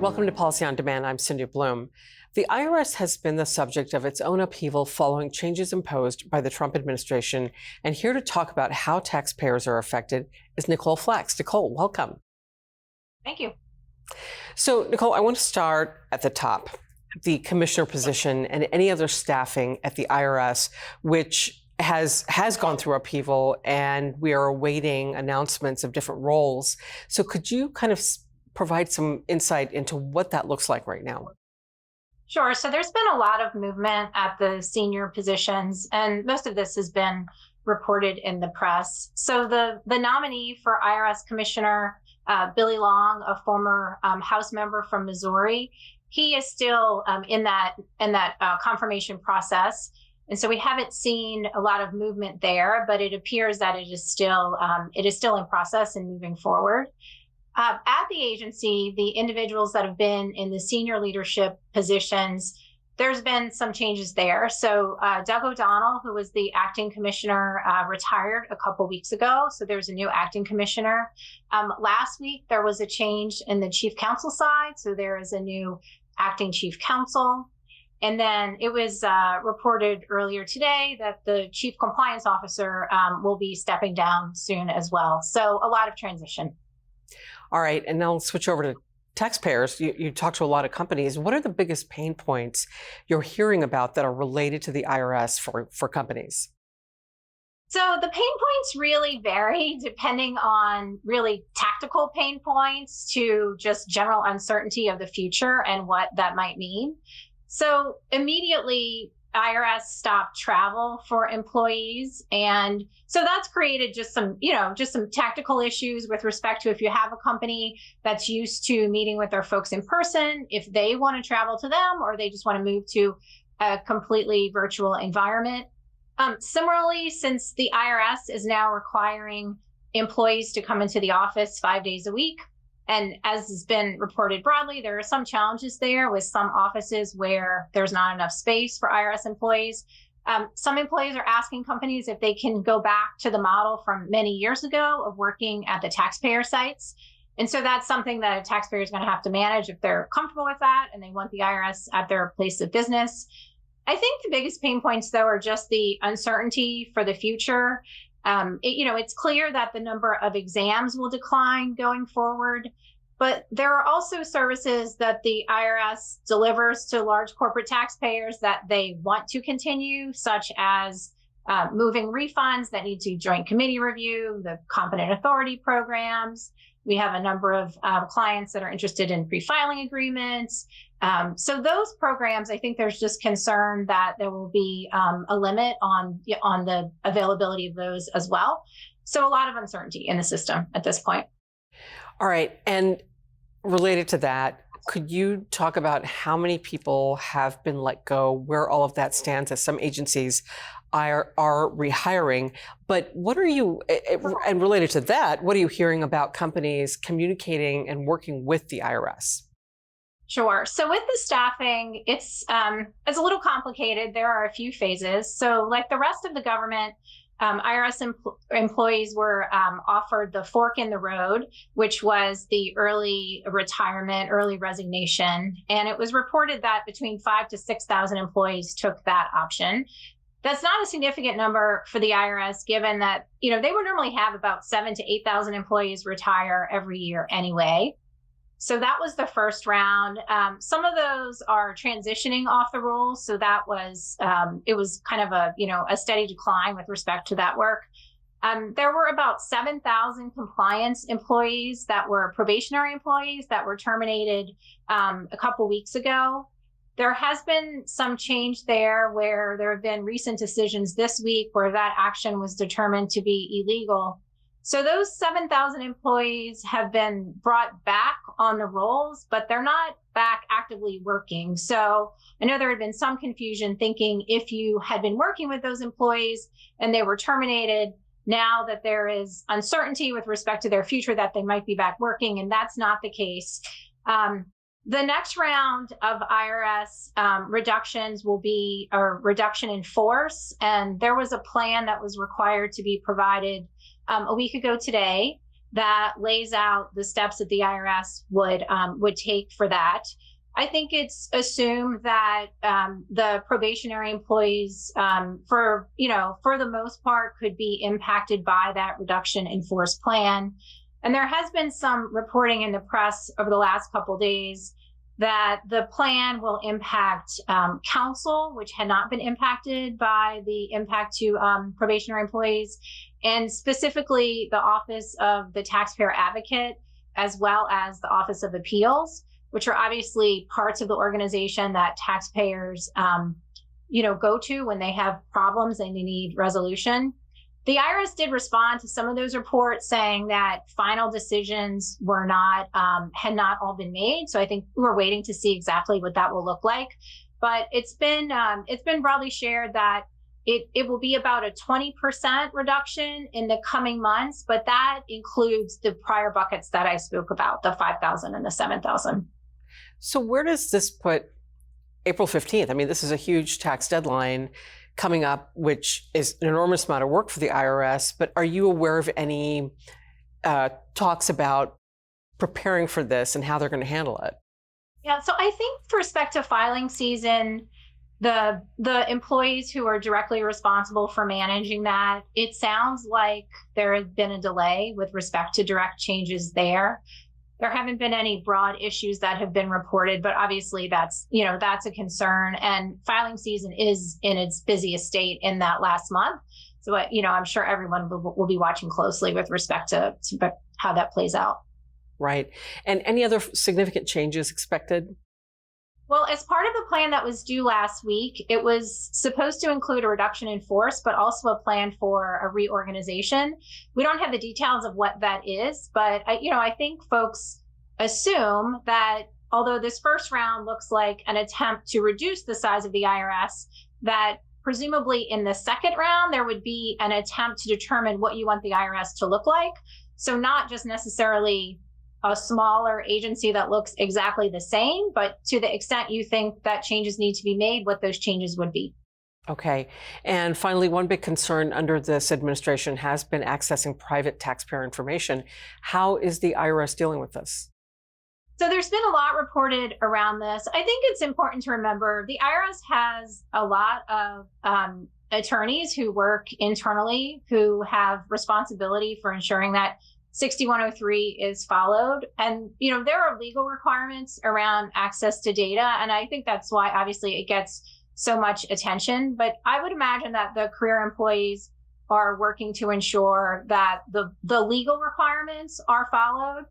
Welcome to Policy on Demand. I'm Sindhu Blume. The IRS has been the subject of its own upheaval following changes imposed by the Trump administration. And here to talk about how taxpayers are affected is Nikole Flax. Nikole, welcome. Thank you. So, Nikole, I want to start at the top, the commissioner position and any other staffing at the IRS, which has gone through upheaval, and we are awaiting announcements of different roles. So could you kind of provide some insight into what that looks like right now? Sure. So there's been a lot of movement at the senior positions, and most of this has been reported in the press. So the nominee for IRS Commissioner, Billy Long, a former House member from Missouri, he is still in that confirmation process. And so we haven't seen a lot of movement there, but it appears that it is still in process and moving forward. At the agency, the individuals that have been in the senior leadership positions, there's been some changes there. So Doug O'Donnell, who was the acting commissioner, retired a couple weeks ago. So there's a new acting commissioner. Last week, there was a change in the chief counsel side. So there is a new acting chief counsel. And then it was reported earlier today that the chief compliance officer will be stepping down soon as well. So a lot of transition. All right, and now let's switch over to taxpayers. You talk to a lot of companies. What are the biggest pain points you're hearing about that are related to the IRS for companies? So the pain points really vary depending on really tactical pain points to just general uncertainty of the future and what that might mean. So immediately, IRS stopped travel for employees. And so that's created just some tactical issues with respect to if you have a company that's used to meeting with their folks in person, if they want to travel to them or they just want to move to a completely virtual environment. Similarly, since the IRS is now requiring employees to come into the office 5 days a week, and as has been reported broadly, there are some challenges there with some offices where there's not enough space for IRS employees. Some employees are asking companies if they can go back to the model from many years ago of working at the taxpayer sites. And so that's something that a taxpayer is going to have to manage if they're comfortable with that and they want the IRS at their place of business. I think the biggest pain points, though, are just the uncertainty for the future. It's clear that the number of exams will decline going forward, but there are also services that the IRS delivers to large corporate taxpayers that they want to continue, such as moving refunds that need to joint committee review, the competent authority programs. We have a number of clients that are interested in pre-filing agreements. So those programs, I think there's just concern that there will be a limit on the availability of those as well. So a lot of uncertainty in the system at this point. All right. And related to that, could you talk about how many people have been let go, where all of that stands, as some agencies are rehiring? But what are you, and related to that, what are you hearing about companies communicating and working with the IRS? Sure. So with the staffing, it's a little complicated. There are a few phases. So like the rest of the government, IRS employees were offered the fork in the road, which was the early retirement, early resignation. And it was reported that between 5,000 to 6,000 employees took that option. That's not a significant number for the IRS, given that, they would normally have about 7,000 to 8,000 employees retire every year anyway. So that was the first round. Some of those are transitioning off the rolls. So that was, it was kind of a steady decline with respect to that work. There were about 7,000 compliance employees that were probationary employees that were terminated a couple weeks ago. There has been some change there where there have been recent decisions this week where that action was determined to be illegal. So those 7,000 employees have been brought back on the rolls, but they're not back actively working. So I know there had been some confusion thinking if you had been working with those employees and they were terminated, now that there is uncertainty with respect to their future that they might be back working, and that's not the case. The next round of IRS reductions will be a reduction in force, and there was a plan that was required to be provided a week ago today that lays out the steps that the IRS would take for that. I think it's assumed that the probationary employees, for the most part, could be impacted by that reduction in force plan. And there has been some reporting in the press over the last couple of days that the plan will impact counsel, which had not been impacted by the impact to probationary employees, and specifically the Office of the Taxpayer Advocate, as well as the Office of Appeals, which are obviously parts of the organization that taxpayers go to when they have problems and they need resolution. The IRS did respond to some of those reports saying that final decisions had not all been made. So I think we're waiting to see exactly what that will look like. But it's been broadly shared that it will be about a 20% reduction in the coming months, but that includes the prior buckets that I spoke about, the 5,000 and the 7,000. So where does this put April 15th? I mean, this is a huge tax deadline coming up, which is an enormous amount of work for the IRS, but are you aware of any talks about preparing for this and how they're going to handle it? Yeah, so I think with respect to filing season, the employees who are directly responsible for managing that, it sounds like there has been a delay with respect to direct changes there. There haven't been any broad issues that have been reported, but obviously that's a concern. And filing season is in its busiest state in that last month. So, I'm sure everyone will be watching closely with respect to how that plays out. Right. And any other significant changes expected? Well, as part of the plan that was due last week, it was supposed to include a reduction in force, but also a plan for a reorganization. We don't have the details of what that is, but I think folks assume that although this first round looks like an attempt to reduce the size of the IRS, that presumably in the second round, there would be an attempt to determine what you want the IRS to look like. So not just necessarily a smaller agency that looks exactly the same, but to the extent you think that changes need to be made, what those changes would be. Okay. And finally, one big concern under this administration has been accessing private taxpayer information. How is the IRS dealing with this? So there's been a lot reported around this. I think it's important to remember the IRS has a lot of attorneys who work internally who have responsibility for ensuring that 6103 is followed. And, there are legal requirements around access to data. And I think that's why obviously it gets so much attention. But I would imagine that the career employees are working to ensure that the legal requirements are followed.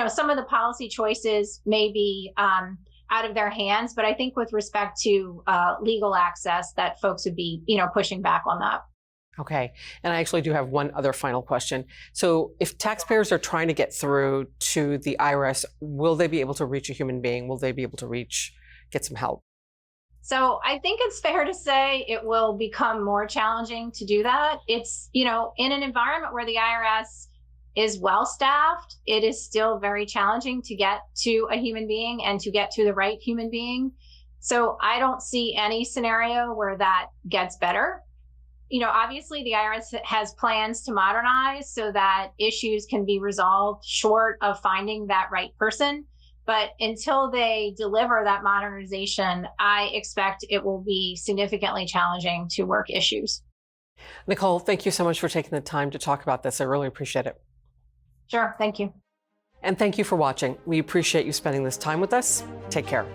Some of the policy choices may be out of their hands, but I think with respect to legal access that folks would be, pushing back on that. Okay. And I actually do have one other final question. So if taxpayers are trying to get through to the IRS, will they be able to reach a human being? Will they be able to get some help? So I think it's fair to say it will become more challenging to do that. It's, in an environment where the IRS is well staffed, it is still very challenging to get to a human being and to get to the right human being. So I don't see any scenario where that gets better. Obviously the IRS has plans to modernize so that issues can be resolved short of finding that right person. But until they deliver that modernization, I expect it will be significantly challenging to work issues. Nikole, thank you so much for taking the time to talk about this. I really appreciate it. Sure. Thank you. And thank you for watching. We appreciate you spending this time with us. Take care.